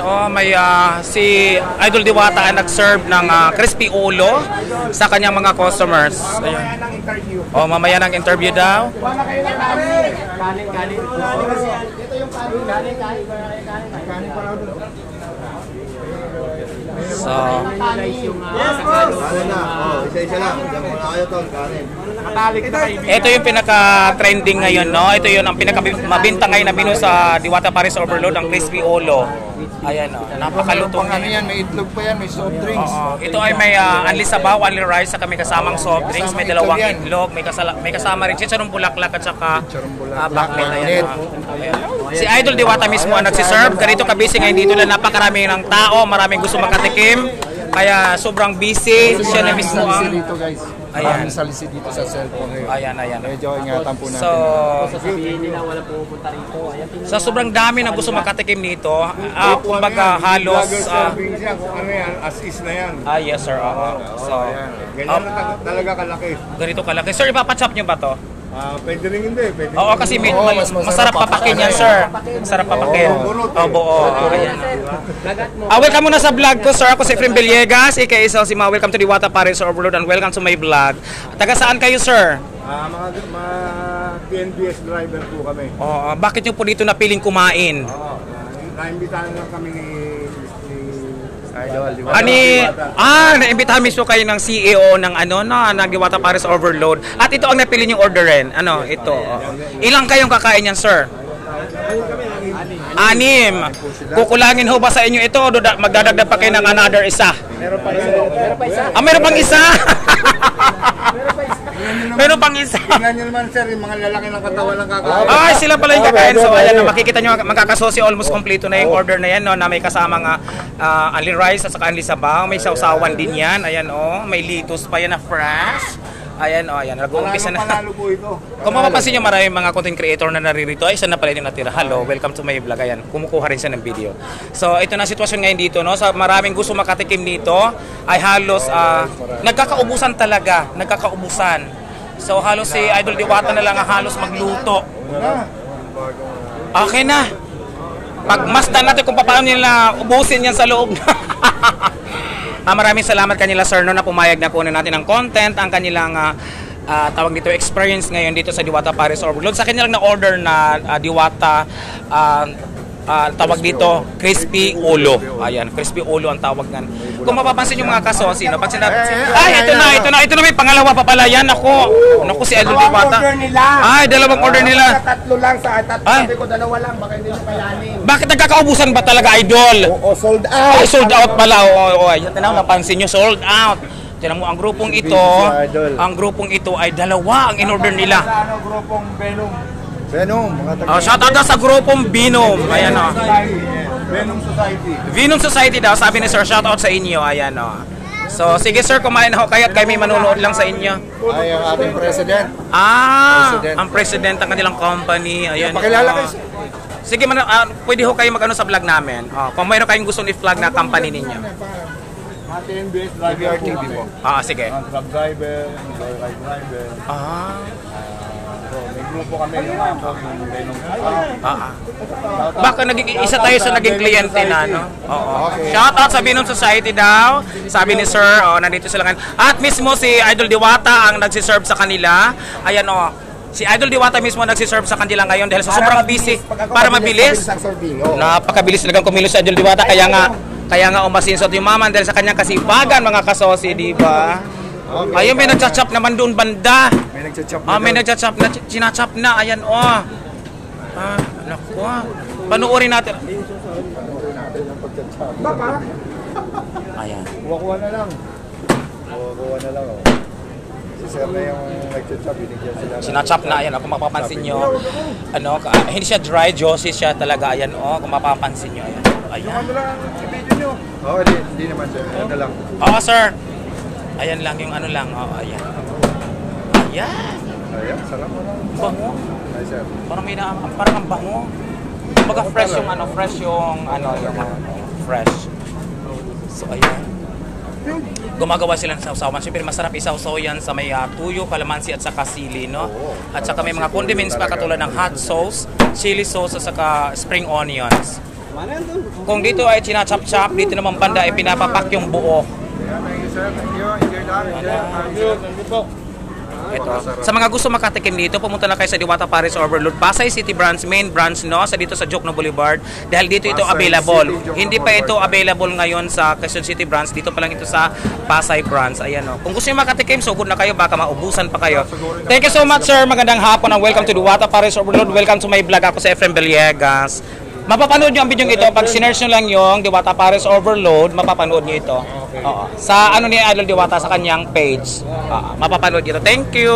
May si Idol Diwata ay nag-serve ng crispy ulo sa kanyang mga customers. Ayan. Mamaya ng interview daw. So, ito yung pinaka-trending ngayon, no? Ito yung ang pinaka-mabinta ngayon na menu sa Diwata Paris Overload, ang crispy ulo. Ayan, no? Napakalutong yan. May itlog pa yan, may soft drinks. Ito ay may only sabaw, only rice, saka may kasamang soft drinks, may dalawang itlog, may kasama rin chicharong bulaklak at saka bakmet. Ayan, si Idol Diwata mismo ang nagsiserve. Ganito ka-busy ngayon dito na napakarami ng tao, maraming gusto makatikim. Kaya sobrang busy. Siya na mismo ang... Ayan. Salisi dito sa cellphone ngayon. Ayan. Medyo ingatan po natin. So, sasabihin nila wala pupunta rito. Sa sobrang dami na gusto makatikim nito, kumbaga halos... kung ano yan, as is na yan. Yes sir. So, ganyan na talaga kalaki. Ganito kalaki. Sir, ipapachop nyo ba to? Pwede rin hindi. Pwede Oo, kasi masarap papakin yan, sir. Masarap papakin. Buo. Ayan. Welcome muna sa vlog ko, sir. Ako si Efren Villegas, aka Sima. Welcome to Diwata Paris Overload and welcome to my vlog. Taga saan kayo, sir? Mga PNBS driver po kami. Bakit nyo po dito napiling kumain? Naimbitahan lang kami ni Idol. Naimbitahan mismo kayo ng CEO ng ng Diwata Paris Overload. At ito ang napili niyong orderin. Ito. Ilang kayong kakain yan, sir? 6. Kukulangin ho ba sa inyo ito? Magdadagdag pa kayo ng another isa? Meron pa isa. Meron pang isa? Meron pang isa. Tingnan nyo naman, sir, yung mga lalaki ng katawan ng kakain. Sila pala yung kakain. So, ayan, makikita nyo, magkakasosi almost kompleto na yung order na yan, no, na may kasama nga only rice at saka only sabaw. May sausawan din yan. Ayan, may litos pa yan na fresh. Ayan, nag-uumpisa na. Kung mapapansin nyo, maraming mga content creator na naririto. Ay, isa na pala yung natira. Hello, welcome to my vlog. Ayan, kumukuha rin siya ng video. So, ito na sitwasyon ngayon dito, no? Sa maraming gusto makatikim dito, ay halos, nagkakaubusan talaga. Nagkakaubusan. So, halos si Idol Diwata na lang halos magluto. Okay na. Pagmasdan natin kung paano nila ubusin yan sa loob. Maraming salamat kanila, sir, no, na pumayag na kunin natin ang content, ang kanilang tawag dito experience ngayon dito sa Diwata Paris Overload. Sa kanilang na-order na Diwata tawag dito crispy ulo. Ayan, crispy ulo ang tawag nan. Kung mapapansin yung mga kasosi, no, pag sinabi, ito na may pangalawa pa pala yan. Naku si Idol Diwata. Dalawang order nila. Tatlo lang sa tatlo. Ko dalawa lang, baka hindi kayanin. Bakit nagkakaubusan ba talaga, Idol? Sold out. Sold out pala. Ayan, napansin nyo, sold out. Tinan mo, ang grupong ito ay dalawa ang in-order nila. Grupong Venom. Shout out daw sa grupong Venom. Ayan, Venom Society. Venom Society daw, sabi ni sir, shout out sa inyo. Ayan, So, sige sir, kumain na ho kayo at kayo may manunood lang sa inyo. Ay, ang ating president. Ang president ng kanilang company. Ayan. Pakilala kayo. Sige, pwede ho kayo mag-ano sa vlog namin. Kung mayroon kayong gusto i-vlog na company ninyo. TNBS driver TV po. Sige. Truck driver, ride driver. May grupo kami yung Venom. Baka isa tayo sa naging kliyente na, no? Shout out sa Venom Society daw. Sabi ni sir, nandito sila ngayon. At mismo si Idol Diwata ang nagsiserve sa kanila. Ayan, si Idol Diwata mismo nagsiserve sa kanila ngayon dahil sa sobrang busy. Para mabilis. Napakabilis talagang kumilos si Idol Diwata. Kaya nga umasinsot yung maman dahil sa kanyang kasipagan, mga kasosi, di ba? Ayun, may nagcha-chop naman doon banda. May nagcha-chop na, sinachop na. Ayan, naku. Panuorin natin. Baka? Ayan. Kuha na lang. Si sir na yung nagcha-chop, binigyan sila. Sinachop na, ayan, kung mapapansin nyo. Hindi siya dry, juicy siya talaga. Ayan, kung mapapansin nyo. Ayan. Ano lang, i-video nyo. Hindi naman sir. Ano lang. Sir. Ayan lang yung ayan. Ayan, sarap mo lang. Bango. Ay, sir. Parang ang bango. Kumbaga fresh yung fresh. So, ayan. Gumagawa sila ng sausawan. Siyempre, masarap isawsaw yan sa may tuyo, kalamansi at saka sili, no? At saka may mga condiments pa katulad ng hot sauce, chili sauce at saka spring onions. Kung dito ay chinachop-chop, dito naman banda ay pinapapak yung buo. Thank you sir, thank you. Enjoy lang. Thank you po. Ito. Sa mga gusto makatikim dito, pumunta na kayo sa Diwata Paris Overload, Pasay City branch, main branch, no, sa dito sa Jokno Boulevard. Dahil dito ito Pasay available. City, Jokno Hindi pa ito Boulevard. available ngayon sa Quezon City branch. Dito pa lang ito sa Pasay branch. Ayan, no. Kung gusto niyo makatikim, sugod na kayo, baka maubusan pa kayo. Thank you so much, sir. Magandang hapon and welcome to Diwata Paris Overload. Welcome to my vlog. Ako sa Efrem Villegas. Mapapanood nyo ang video ito. Pag sinerge nyo lang yung Diwata Paris Overload, mapapanood nyo ito. Oo. Sa ano ni Idol Diwata, sa kanyang page. Mapapanood nyo ito. Thank you!